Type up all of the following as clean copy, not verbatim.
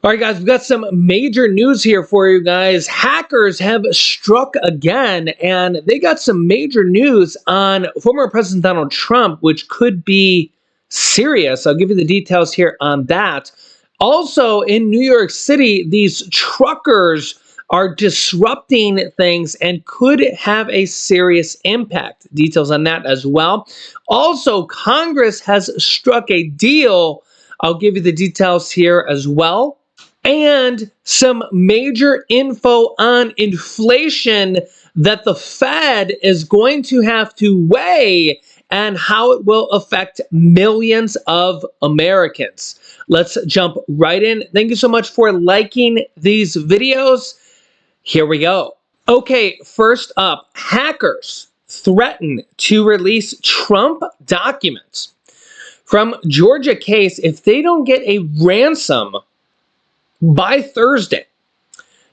All right, guys, we've got some major news here for you guys. Hackers have struck again, and they got some major news on former President Donald Trump, which could be serious. I'll give you the details here on that. Also, in New York City, these truckers are disrupting things and could have a serious impact. Details on that as well. Also, Congress has struck a deal. I'll give you the details here as well. And some major info on inflation that the Fed is going to have to weigh and how it will affect millions of Americans. Let's jump right in. Thank you so much for liking these videos. Here we go. Okay, first up, hackers threaten to release Trump documents. From Georgia case, if they don't get a ransom by Thursday.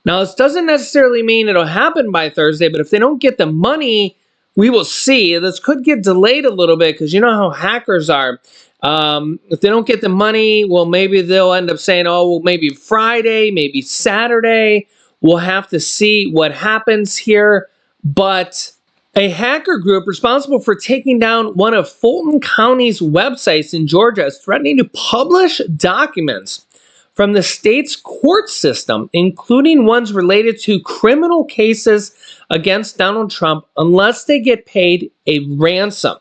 Now, this doesn't necessarily mean it'll happen by Thursday, but if they don't get the money, we will see. This could get delayed a little bit because you know how hackers are. If they don't get the money, well, maybe they'll end up saying, oh, well, maybe Friday, maybe Saturday. We'll have to see what happens here. But a hacker group responsible for taking down one of Fulton County's websites in Georgia is threatening to publish documents from the state's court system, including ones related to criminal cases against Donald Trump, unless they get paid a ransom.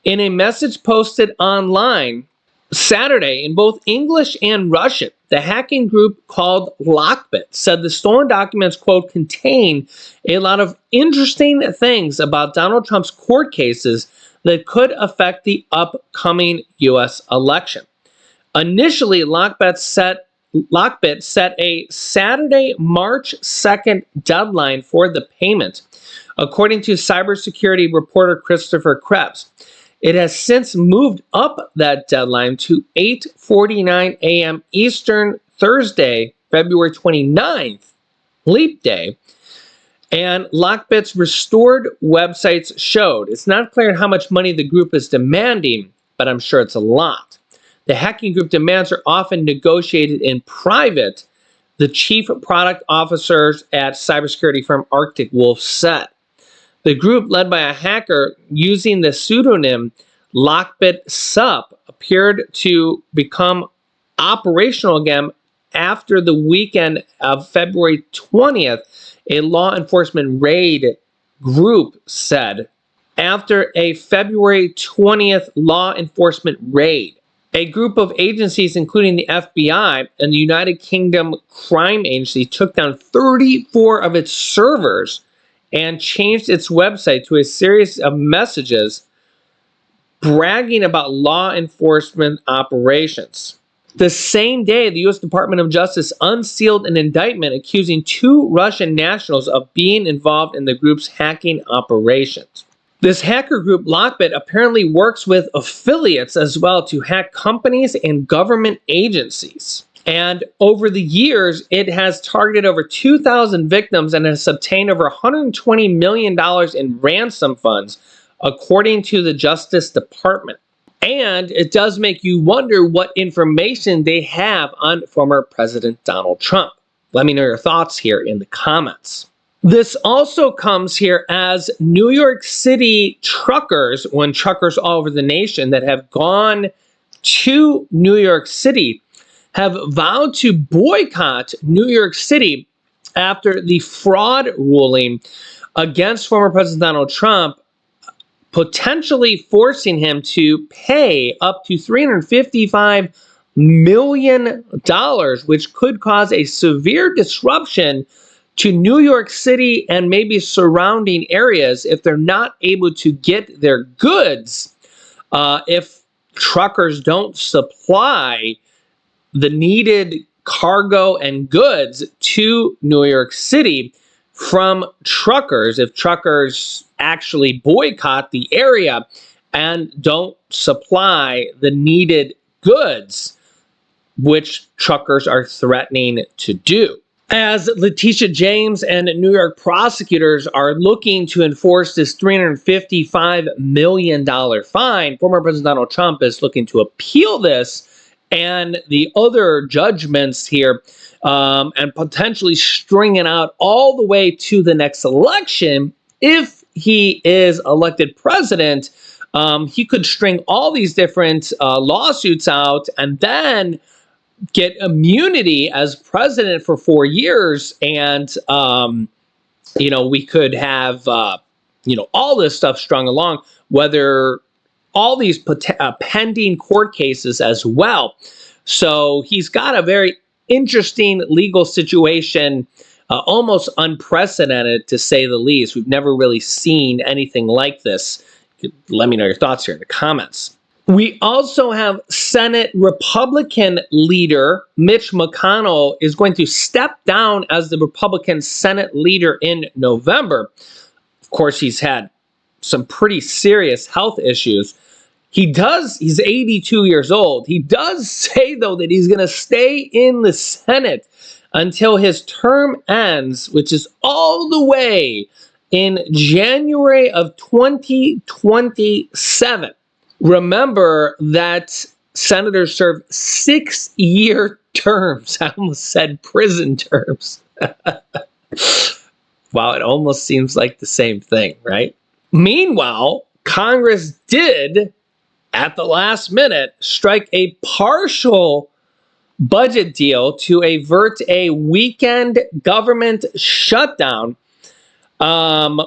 In a message posted online Saturday in both English and Russian, the hacking group called Lockbit said the stolen documents, quote, contain a lot of interesting things about Donald Trump's court cases that could affect the upcoming U.S. election. Initially, Lockbit set a Saturday, March 2nd deadline for the payment, according to cybersecurity reporter Christopher Krebs. It has since moved up that deadline to 8:49 a.m. Eastern Thursday, February 29th, Leap Day, and Lockbit's restored websites showed. It's not clear how much money the group is demanding, but I'm sure it's a lot. The hacking group demands are often negotiated in private, the chief product officers at cybersecurity firm Arctic Wolf said. The group, led by a hacker using the pseudonym Lockbit Sup, appeared to become operational again after the weekend of February 20th, a law enforcement raid group said. After a February 20th law enforcement raid, a group of agencies, including the FBI and the United Kingdom Crime Agency, took down 34 of its servers and changed its website to a series of messages bragging about law enforcement operations. The same day, the U.S. Department of Justice unsealed an indictment accusing 2 Russian nationals of being involved in the group's hacking operations. This hacker group, Lockbit, apparently works with affiliates as well to hack companies and government agencies. And over the years, it has targeted over 2,000 victims and has obtained over $120 million in ransom funds, according to the Justice Department. And it does make you wonder what information they have on former President Donald Trump. Let me know your thoughts here in the comments. This also comes here as New York City truckers, when truckers all over the nation that have gone to New York City, have vowed to boycott New York City after the fraud ruling against former President Donald Trump, potentially forcing him to pay up to $355 million, which could cause a severe disruption to New York City and maybe surrounding areas if they're not able to get their goods, if truckers don't supply the needed cargo and goods to New York City from truckers, if truckers actually boycott the area and don't supply the needed goods, which truckers are threatening to do. As Letitia James and New York prosecutors are looking to enforce this $355 million fine, former President Donald Trump is looking to appeal this and the other judgments here, and potentially stringing out all the way to the next election. If he is elected president, he could string all these different lawsuits out and then get immunity as president for 4 years. And, we could have, all this stuff strung along, whether all these pending court cases as well. So he's got a very interesting legal situation, almost unprecedented to say the least. We've never really seen anything like this. Let me know your thoughts here in the comments. We also have Senate Republican leader Mitch McConnell is going to step down as the Republican Senate leader in November. Of course, he's had some pretty serious health issues. He's 82 years old. He does say, though, that he's going to stay in the Senate until his term ends, which is all the way in January of 2027. Remember that senators serve 6-year terms. I almost said prison terms. Wow, it almost seems like the same thing, right? Meanwhile, Congress did, at the last minute, strike a partial budget deal to avert a weekend government shutdown,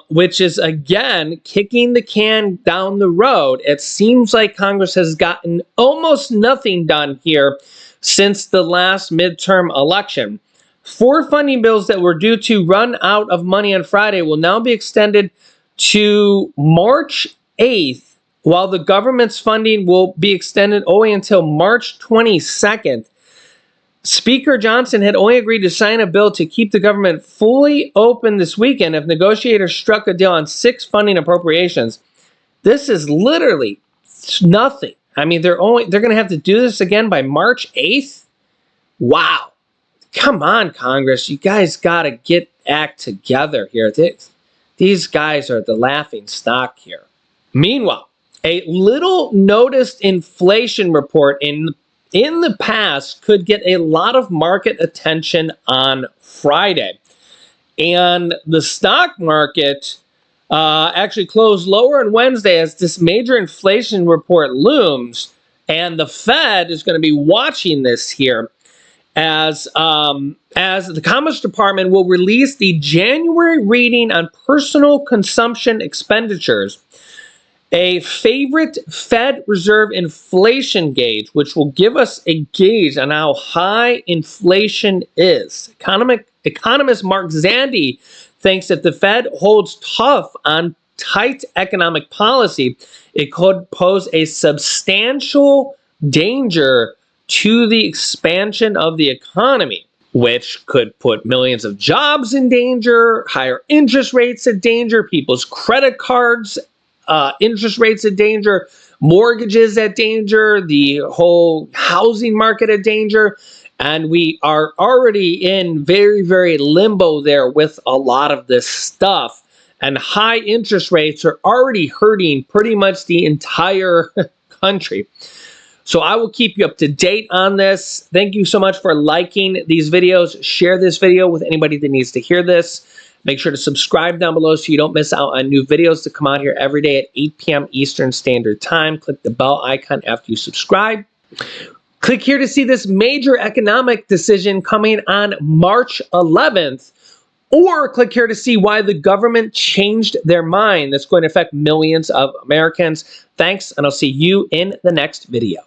which is, again, kicking the can down the road. It seems like Congress has gotten almost nothing done here since the last midterm election. 4 funding bills that were due to run out of money on Friday will now be extended to March 8th, while the government's funding will be extended only until March 22nd. Speaker Johnson had only agreed to sign a bill to keep the government fully open this weekend if negotiators struck a deal on 6 funding appropriations. This is literally nothing. I mean, they're going to have to do this again by March 8th? Wow. Come on, Congress. You guys got to act together here. These guys are the laughing stock here. Meanwhile, a little noticed inflation report in the past could get a lot of market attention on Friday. And the stock market actually closed lower on Wednesday as this major inflation report looms. And the Fed is going to be watching this here as the Commerce Department will release the January reading on personal consumption expenditures, a favorite Fed Reserve inflation gauge, which will give us a gauge on how high inflation is. Economist Mark Zandi thinks that the Fed holds tough on tight economic policy. It could pose a substantial danger to the expansion of the economy, which could put millions of jobs in danger, higher interest rates in danger, people's credit cards interest rates at danger, mortgages at danger, the whole housing market at danger. And we are already in very, very limbo there with a lot of this stuff. And high interest rates are already hurting pretty much the entire country. So I will keep you up to date on this. Thank you so much for liking these videos. Share this video with anybody that needs to hear this. Make sure to subscribe down below so you don't miss out on new videos that come out here every day at 8 p.m. Eastern Standard Time. Click the bell icon after you subscribe. Click here to see this major economic decision coming on March 11th. Or click here to see why the government changed their mind. That's going to affect millions of Americans. Thanks, and I'll see you in the next video.